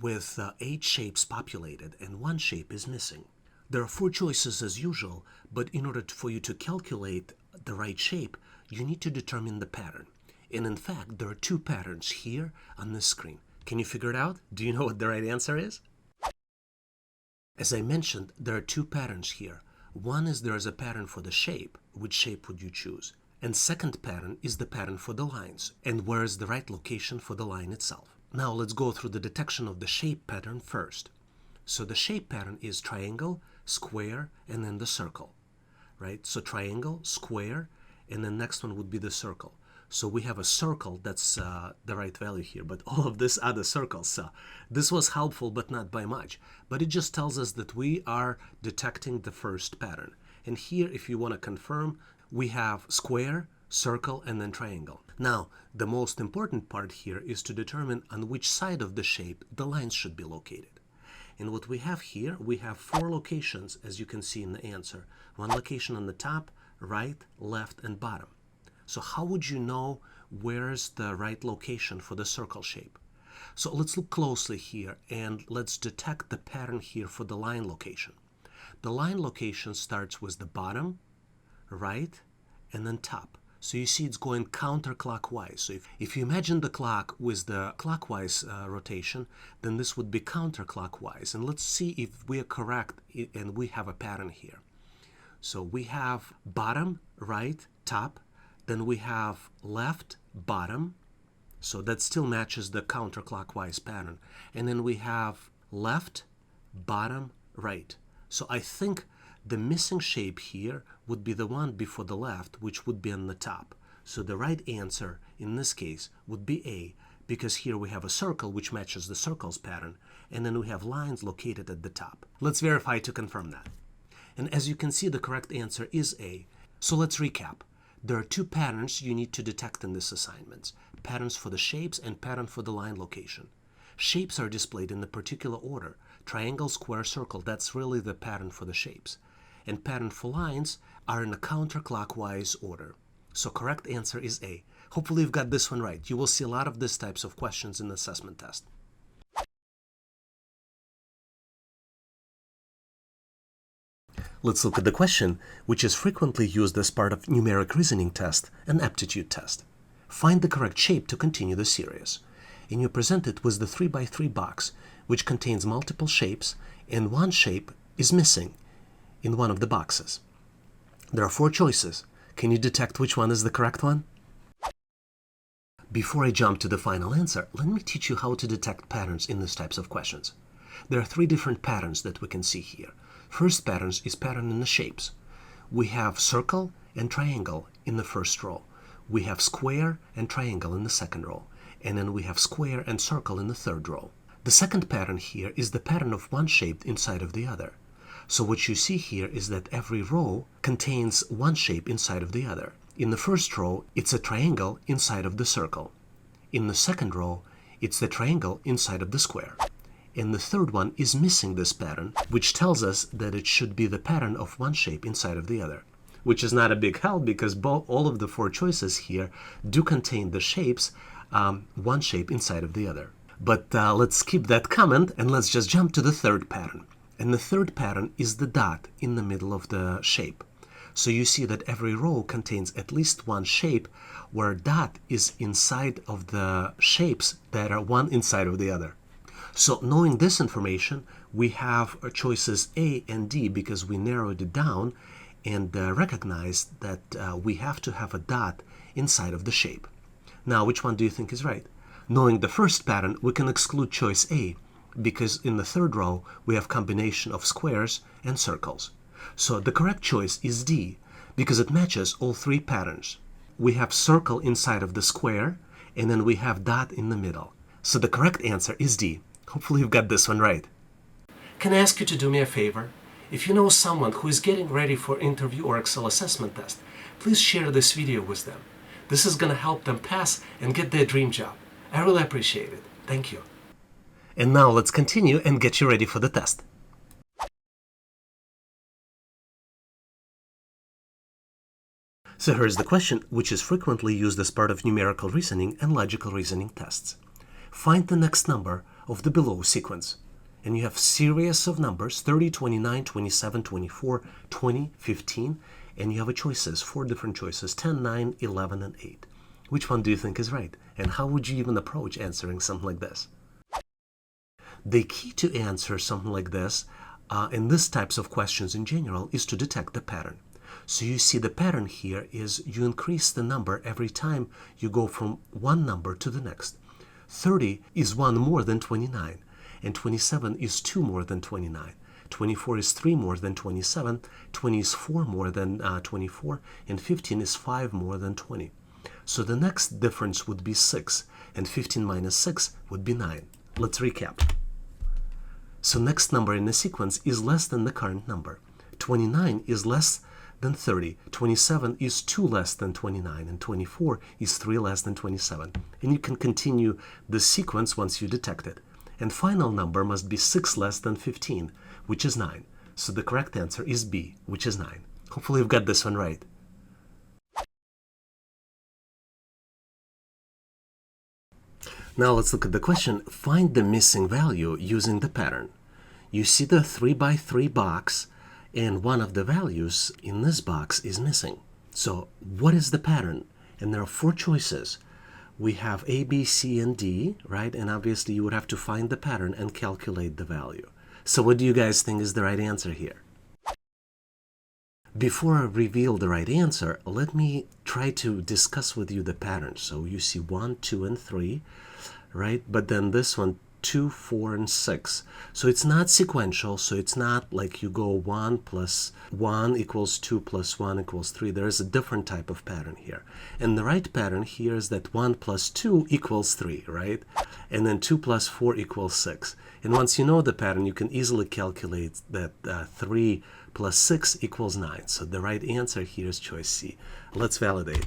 with 8 shapes populated, and 1 shape is missing. There are 4 choices as usual, but in order for you to calculate the right shape, you need to determine the pattern. And in fact, there are 2 patterns here on this screen. Can you figure it out? Do you know what the right answer is? As I mentioned, there are 2 patterns here. One is there is a pattern for the shape. Which shape would you choose? And second pattern is the pattern for the lines. And where is the right location for the line itself? Now let's go through the detection of the shape pattern first. So the shape pattern is triangle, square, and then the circle, right? So triangle, square, and then next one would be the circle. So we have a circle, that's the right value here, but all of this are the circles. So this was helpful, but not by much. But it just tells us that we are detecting the first pattern. And here, if you want to confirm, we have square, circle, and then triangle. Now, the most important part here is to determine on which side of the shape the lines should be located. And what we have here, we have 4 locations, as you can see in the answer. One location on the top, right, left, and bottom. So how would you know where's the right location for the circle shape? So let's look closely here and let's detect the pattern here for the line location. The line location starts with the bottom, right, and then top. So you see it's going counterclockwise. So if you imagine the clock with the clockwise rotation, then this would be counterclockwise. And let's see if we are correct and we have a pattern here. So we have bottom, right, top. Then we have left, bottom. So that still matches the counterclockwise pattern. And then we have left, bottom, right. So I think the missing shape here would be the one before the left, which would be on the top. So the right answer in this case would be A, because here we have a circle which matches the circle's pattern, and then we have lines located at the top. Let's verify to confirm that. And as you can see, the correct answer is A. So let's recap. There are 2 patterns you need to detect in this assignment. Patterns for the shapes and pattern for the line location. Shapes are displayed in a particular order. Triangle, square, circle, that's really the pattern for the shapes. And pattern for lines are in a counterclockwise order. So correct answer is A. Hopefully you've got this one right. You will see a lot of these types of questions in the assessment test. Let's look at the question, which is frequently used as part of numeric reasoning test and aptitude test. Find the correct shape to continue the series. And you're presented with the 3x3 box, which contains multiple shapes, and one shape is missing in one of the boxes. There are 4 choices. Can you detect which one is the correct one? Before I jump to the final answer, let me teach you how to detect patterns in these types of questions. There are 3 different patterns that we can see here. First pattern is pattern in the shapes. We have circle and triangle in the first row. We have square and triangle in the second row. And then we have square and circle in the third row. The second pattern here is the pattern of one shape inside of the other. So what you see here is that every row contains one shape inside of the other. In the first row, it's a triangle inside of the circle. In the second row, it's the triangle inside of the square. And the third one is missing this pattern, which tells us that it should be the pattern of one shape inside of the other, which is not a big help because all of the 4 choices here do contain the shapes, one shape inside of the other. But let's skip that comment and let's just jump to the third pattern. And the third pattern is the dot in the middle of the shape. So you see that every row contains at least one shape where dot is inside of the shapes that are one inside of the other. So knowing this information, we have choices A and D because we narrowed it down and recognized that we have to have a dot inside of the shape. Now, which one do you think is right? Knowing the first pattern, we can exclude choice A because in the third row, we have combination of squares and circles. So the correct choice is D because it matches all 3 patterns. We have circle inside of the square and then we have dot in the middle. So the correct answer is D. Hopefully you've got this one right. Can I ask you to do me a favor? If you know someone who is getting ready for interview or Excel assessment test, please share this video with them. This is going to help them pass and get their dream job. I really appreciate it. Thank you. And now let's continue and get you ready for the test. So here's the question, which is frequently used as part of numerical reasoning and logical reasoning tests. Find the next number of the below sequence. And you have series of numbers 30, 29, 27, 24, 20, 15, and you have a choices, 4 different choices, 10, 9, 11, and 8. Which one do you think is right? And how would you even approach answering something like this? The key to answer something like this in these types of questions in general is to detect the pattern. So you see the pattern here is you increase the number every time you go from one number to the next. 30 is 1 more than 29, and 27 is 2 more than 29. 24 is 3 more than 27, 20 is 4 more than 24, and 15 is 5 more than 20. So the next difference would be 6, and 15 minus 6 would be 9. Let's recap. So next number in the sequence is less than the current number. 29 is less than 30, 27 is 2 less than 29, and 24 is 3 less than 27. And you can continue the sequence once you detect it. And final number must be 6 less than 15, which is 9. So the correct answer is B, which is 9. Hopefully you've got this one right. Now let's look at the question. Find the missing value using the pattern. You see the 3 by 3 box, and one of the values in this box is missing. So what is the pattern? And there are 4 choices. We have A, B, C, and D, right? And obviously you would have to find the pattern and calculate the value. So what do you guys think is the right answer here? Before I reveal the right answer, let me try to discuss with you the pattern. So you see 1, 2, and 3, right? But then this one, 2, 4, and 6. So it's not sequential, so it's not like you go 1 plus 1 equals 2 plus 1 equals 3. There is a different type of pattern here. And the right pattern here is that 1 plus 2 equals 3, right? And then 2 plus 4 equals 6. And once you know the pattern, you can easily calculate that 3 plus 6 equals 9. So the right answer here is choice C. Let's validate.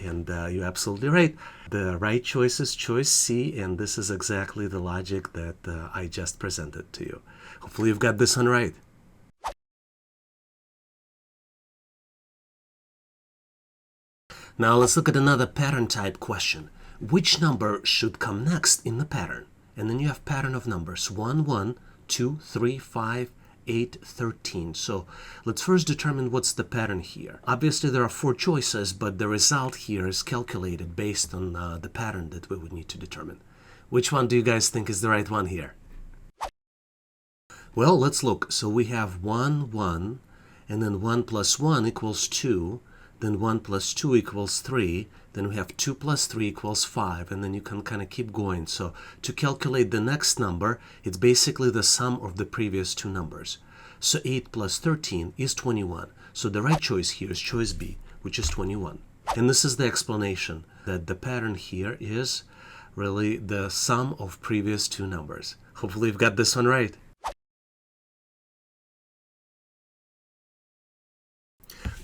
And you're absolutely right. The right choice is choice C, and this is exactly the logic that I just presented to you. Hopefully you've got this one right. Now let's look at another pattern type question. Which number should come next in the pattern? And then you have pattern of numbers 1, 1, 2, 3, 5, 8, 13. So let's first determine what's the pattern here. Obviously there are 4 choices, but the result here is calculated based on the pattern that we would need to determine. Which one do you guys think is the right one here? Well, let's look. So we have 1, 1, and then 1 plus 1 equals 2, then 1 plus 2 equals 3, then we have 2 plus 3 equals 5, and then you can kind of keep going. So to calculate the next number, it's basically the sum of the previous 2 numbers. So 8 plus 13 is 21. So the right choice here is choice B, which is 21. And this is the explanation, that the pattern here is really the sum of previous 2 numbers. Hopefully you've got this one right.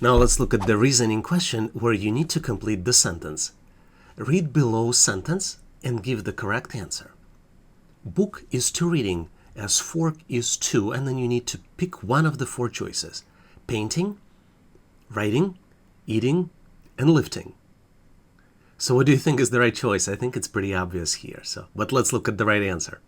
Now let's look at the reasoning question where you need to complete the sentence. Read below sentence and give the correct answer. Book is to reading as fork is to, and then you need to pick one of the 4 choices. Painting, writing, eating, and lifting. So what do you think is the right choice? I think it's pretty obvious here. But let's look at the right answer.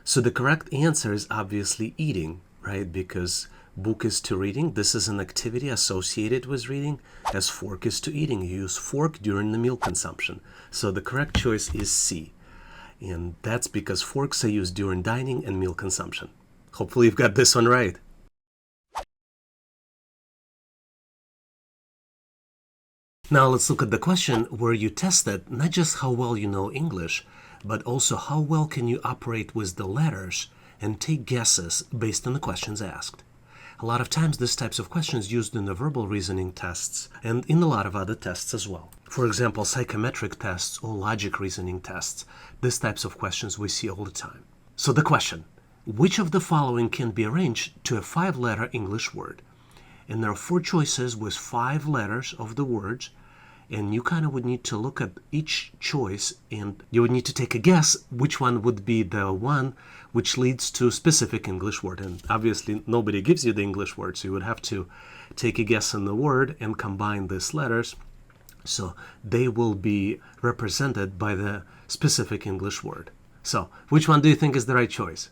So the correct answer is obviously eating, right? Because book is to reading. This is an activity associated with reading, as fork is to eating. You use fork during the meal consumption. So the correct choice is C. And that's because forks are used during dining and meal consumption. Hopefully you've got this one right. Now let's look at the question where you tested not just how well you know English, but also how well can you operate with the letters and take guesses based on the questions asked. A lot of times this types of questions used in the verbal reasoning tests and in a lot of other tests as well. For example, psychometric tests or logic reasoning tests. These types of questions we see all the time. So the question, which of the following can be arranged to a 5-letter English word? And there are 4 choices with 5 letters of the words, and you kind of would need to look at each choice and you would need to take a guess which one would be the one which leads to a specific English word. And obviously nobody gives you the English word, so you would have to take a guess on the word and combine these letters so they will be represented by the specific English word. So which one do you think is the right choice?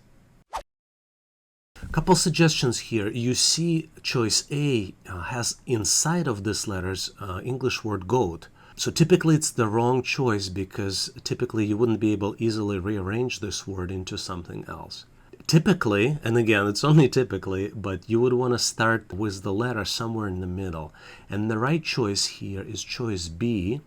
Couple suggestions here. You see choice A has inside of these letters English word goat. So typically it's the wrong choice because typically you wouldn't be able to easily rearrange this word into something else.
Typically, and again, it's only typically, but you would want to start with the letter somewhere in the middle. And the right choice here is choice B,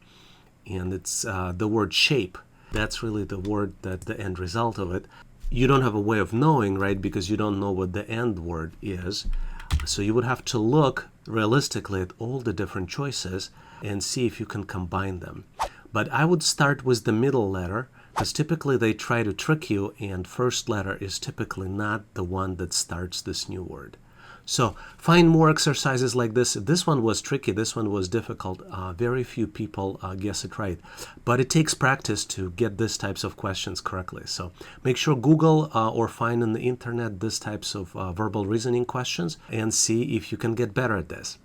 and it's the word shape. That's really the word, that's the end result of it. You don't have a way of knowing, right, because you don't know what the end word is. So you would have to look realistically at all the different choices and see if you can combine them. But I would start with the middle letter, because typically they try to trick you, and first letter is typically not the one that starts this new word. So find more exercises like this. This one was tricky, this one was difficult. Very few people guess it right. But it takes practice to get these types of questions correctly. So make sure Google or find on the internet these types of verbal reasoning questions and see if you can get better at this.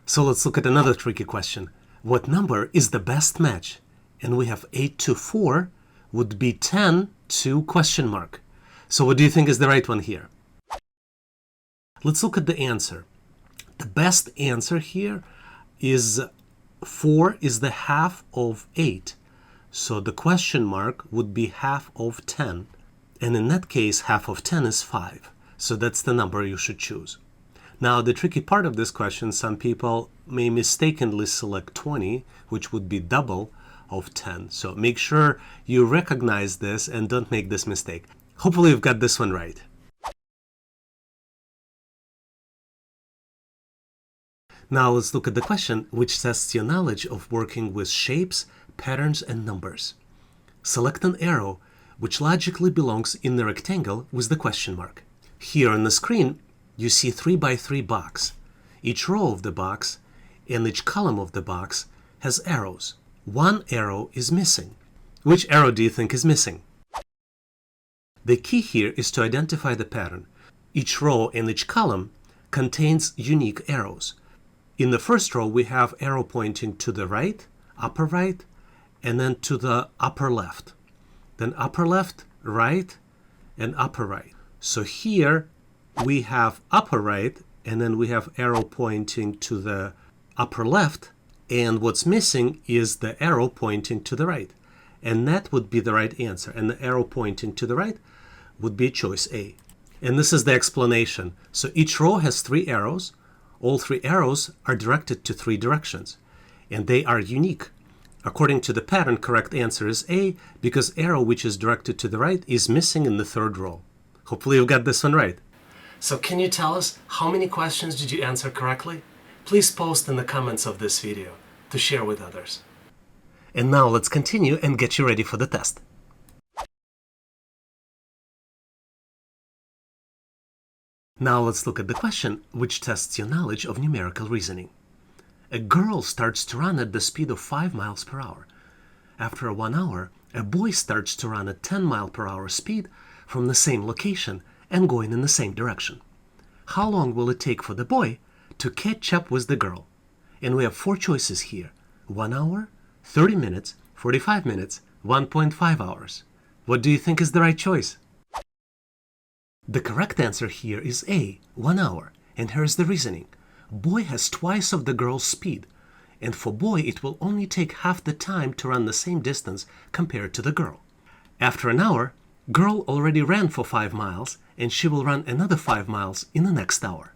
So let's look at another tricky question. What number is the best match? And we have 8 to 4 would be 10 to question mark. So what do you think is the right one here? Let's look at the answer. The best answer here is 4 is the half of 8. So the question mark would be half of 10. And in that case, half of 10 is 5. So that's the number you should choose. Now, the tricky part of this question, some people may mistakenly select 20, which would be double of 10. So make sure you recognize this and don't make this mistake. Hopefully you've got this one right. Now let's look at the question, which tests your knowledge of working with shapes, patterns, and numbers. Select an arrow which logically belongs in the rectangle with the question mark. Here on the screen, you see 3 by 3 box. Each row of the box and each column of the box has arrows. One arrow is missing. Which arrow do you think is missing? The key here is to identify the pattern. Each row and each column contains unique arrows. In the first row, we have arrow pointing to the right, upper right, and then to the upper left. Then upper left, right, and upper right. So here we have upper right, and then we have arrow pointing to the upper left, and what's missing is the arrow pointing to the right. And that would be the right answer. And the arrow pointing to the right would be choice A. And this is the explanation. So each row has 3 arrows. All 3 arrows are directed to 3 directions, and they are unique. According to the pattern, correct answer is A, because arrow which is directed to the right is missing in the 3rd row. Hopefully you got this one right. So can you tell us how many questions did you answer correctly? Please post in the comments of this video to share with others. And now let's continue and get you ready for the test. Now let's look at the question, which tests your knowledge of numerical reasoning. A girl starts to run at the speed of 5 miles per hour. After 1 hour, a boy starts to run at 10 mile per hour speed from the same location and going in the same direction. How long will it take for the boy to catch up with the girl? And we have 4 choices here: 1 hour, 30 minutes, 45 minutes, 1.5 hours. What do you think is the right choice? The correct answer here is A, 1 hour. And here's the reasoning. Boy has twice of the girl's speed, and for boy it will only take half the time to run the same distance compared to the girl. After an hour, girl already ran for 5 miles, and she will run another 5 miles in the next hour.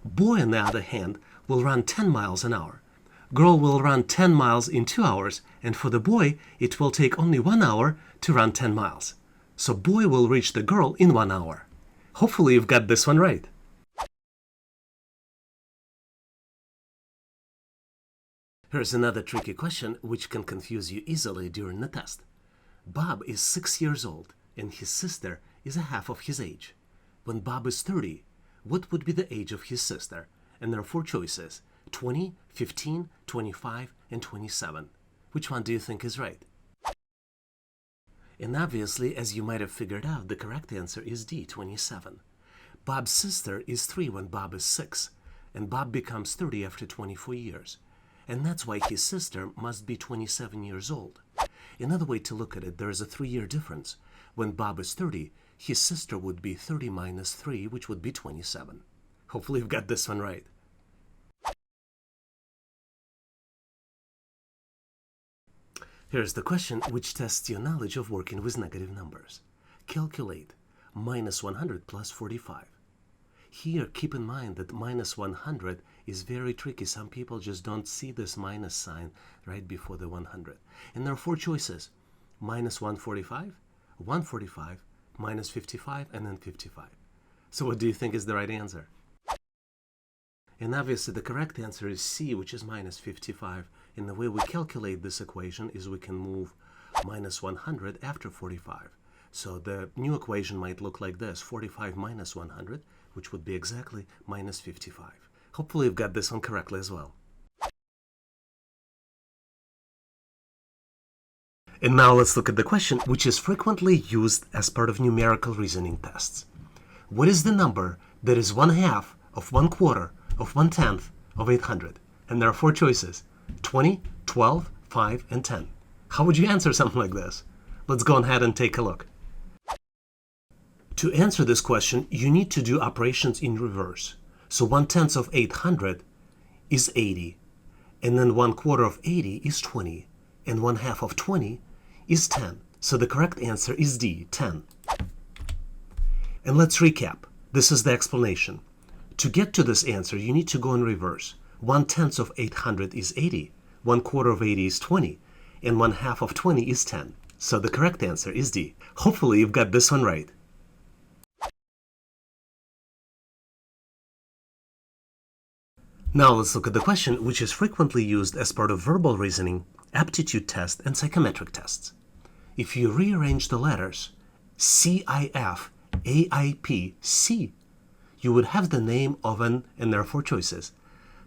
Boy, on the other hand, will run 10 miles an hour. Girl will run 10 miles in 2 hours, and for the boy, it will take only 1 hour to run 10 miles. So boy will reach the girl in 1 hour. Hopefully you've got this one right. Here's another tricky question which can confuse you easily during the test. Bob is 6 years old, and his sister is a half of his age. When Bob is 30, what would be the age of his sister? And there are 4 choices: 20, 15, 25, and 27. Which one do you think is right? And obviously, as you might have figured out, the correct answer is D, 27. Bob's sister is 3 when Bob is 6, and Bob becomes 30 after 24 years. And that's why his sister must be 27 years old. Another way to look at it, there is a 3-year difference. When Bob is 30, his sister would be 30 minus 3, which would be 27. Hopefully you've got this one right. Here's the question which tests your knowledge of working with negative numbers. Calculate minus 100 plus 45. Here, keep in mind that minus 100 is very tricky. Some people just don't see this minus sign right before the 100. And there are four choices. Minus 145, 145, minus 55, and then 55. So what do you think is the right answer? And obviously the correct answer is C, which is minus 55. And the way we calculate this equation is we can move minus 100 after 45. So the new equation might look like this, 45 minus 100, which would be exactly minus 55. Hopefully you've got this one correctly as well. And now let's look at the question which is frequently used as part of numerical reasoning tests. What is the number that is 1/2 of 1/4 of 1/10 of 800? And there are four choices: 20, 12, 5, and 10. How would you answer something like this? Let's go ahead and take a look. To answer this question, you need to do operations in reverse. So 1/10 of 800 is 80, and then 1/4 of 80 is 20, and 1/2 of 20 is 10. So the correct answer is D, 10. And let's recap. This is the explanation. To get to this answer, you need to go in reverse. 1/10 of 800 is 80, 1/4 of 80 is 20, and 1/2 of 20 is 10. So the correct answer is D. Hopefully you've got this one right. Now let's look at the question which is frequently used as part of verbal reasoning, aptitude test, and psychometric tests. If you rearrange the letters CIF, AIP, C, you would have the name of and there are four choices: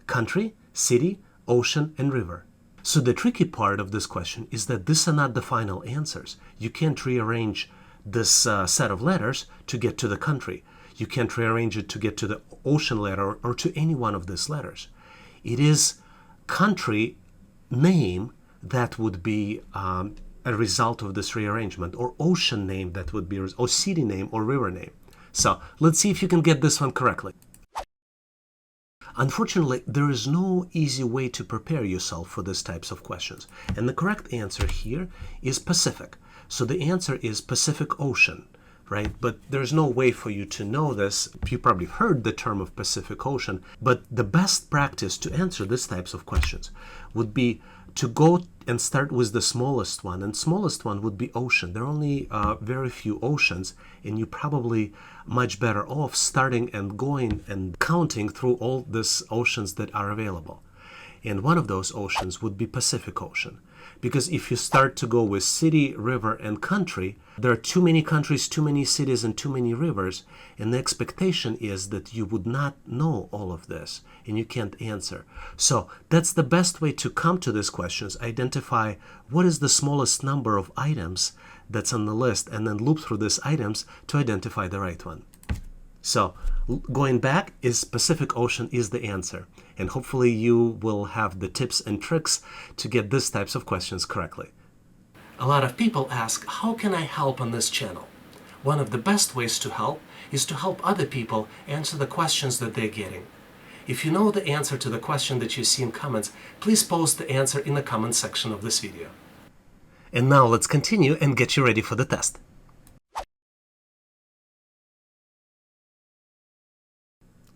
country, city, ocean, and river. So the tricky part of this question is that these are not the final answers. You can't rearrange this set of letters to get to the country. You can't rearrange it to get to the ocean letter or to any one of these letters. It is country name that would be a result of this rearrangement, or ocean name that would be, or city name or river name. So let's see if you can get this one correctly. Unfortunately, there is no easy way to prepare yourself for these types of questions. And the correct answer here is Pacific. So the answer is Pacific Ocean, right? But there's no way for you to know this. You probably heard the term of Pacific Ocean, but the best practice to answer these types of questions would be to go and start with the smallest one, and smallest one would be ocean. There are only very few oceans, and you're probably much better off starting and going and counting through all these oceans that are available. And one of those oceans would be Pacific Ocean. Because if you start to go with city, river, and country, there are too many countries, too many cities, and too many rivers, and the expectation is that you would not know all of this, and you can't answer. So that's the best way to come to these questions: identify what is the smallest number of items that's on the list, and then loop through these items to identify the right one. So going back, is Pacific Ocean is the answer. And hopefully you will have the tips and tricks to get these types of questions correctly. A lot of people ask, how can I help on this channel? One of the best ways to help is to help other people answer the questions that they're getting. If you know the answer to the question that you see in comments, please post the answer in the comment section of this video. And now let's continue and get you ready for the test.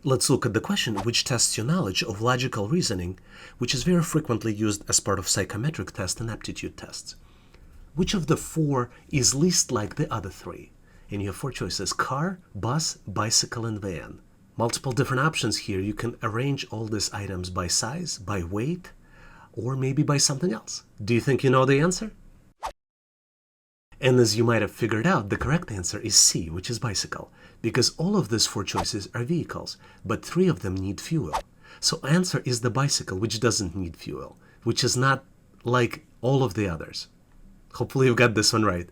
Let's look at the question which tests your knowledge of logical reasoning, which is very frequently used as part of psychometric tests and aptitude tests. Which of the four is least like the other three? And you have four choices: car, bus, bicycle, and van. Multiple different options here. You can arrange all these items by size, by weight, or maybe by something else. Do you think you know the answer? And as you might have figured out, the correct answer is C, which is bicycle, because all of these four choices are vehicles, but three of them need fuel. So answer is the bicycle, which doesn't need fuel, which is not like all of the others. Hopefully you got this one right.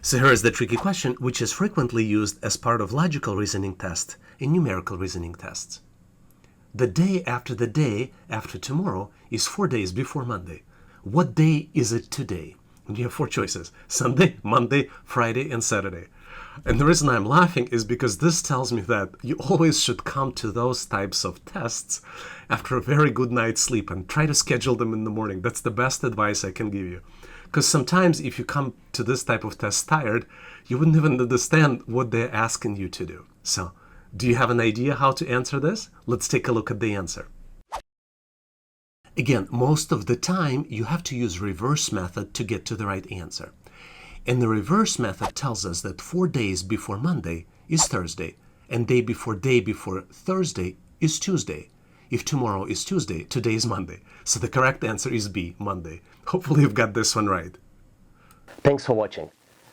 So here is the tricky question, which is frequently used as part of logical reasoning tests and numerical reasoning tests. The day after tomorrow is 4 days before Monday. What day is it today? And you have four choices: Sunday, Monday, Friday, and Saturday. And the reason I'm laughing is because this tells me that you always should come to those types of tests after a very good night's sleep and try to schedule them in the morning. That's the best advice I can give you. Because sometimes if you come to this type of test tired, you wouldn't even understand what they're asking you to do. So, do you have an idea how to answer this? Let's take a look at the answer. Again, most of the time you have to use reverse method to get to the right answer. And the reverse method tells us that 4 days before Monday is Thursday, and day before Thursday is Tuesday. If tomorrow is Tuesday, today is Monday. So the correct answer is B, Monday. Hopefully you've got this one right.
Thanks for watching.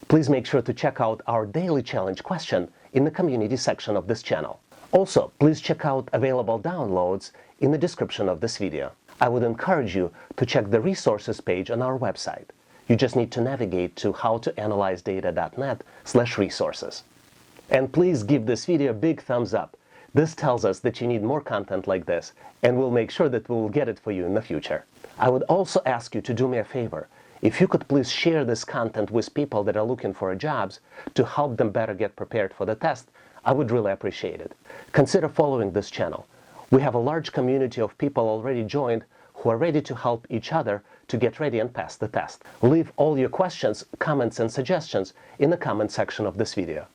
Please make sure to check out our daily challenge question in the community section of this channel. Also, please check out available downloads in the description of this video. I would encourage you to check the resources page on our website. You just need to navigate to howtoanalyzedata.net/resources. And please give this video a big thumbs up. This tells us that you need more content like this, and we'll make sure that we will get it for you in the future. I would also ask you to do me a favor. If you could please share this content with people that are looking for jobs to help them better get prepared for the test, I would really appreciate it. Consider following this channel. We have a large community of people already joined who are ready to help each other to get ready and pass the test. Leave all your questions, comments, and suggestions in the comment section of this video.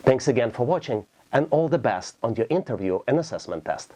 Thanks again for watching, and all the best on your interview and assessment test.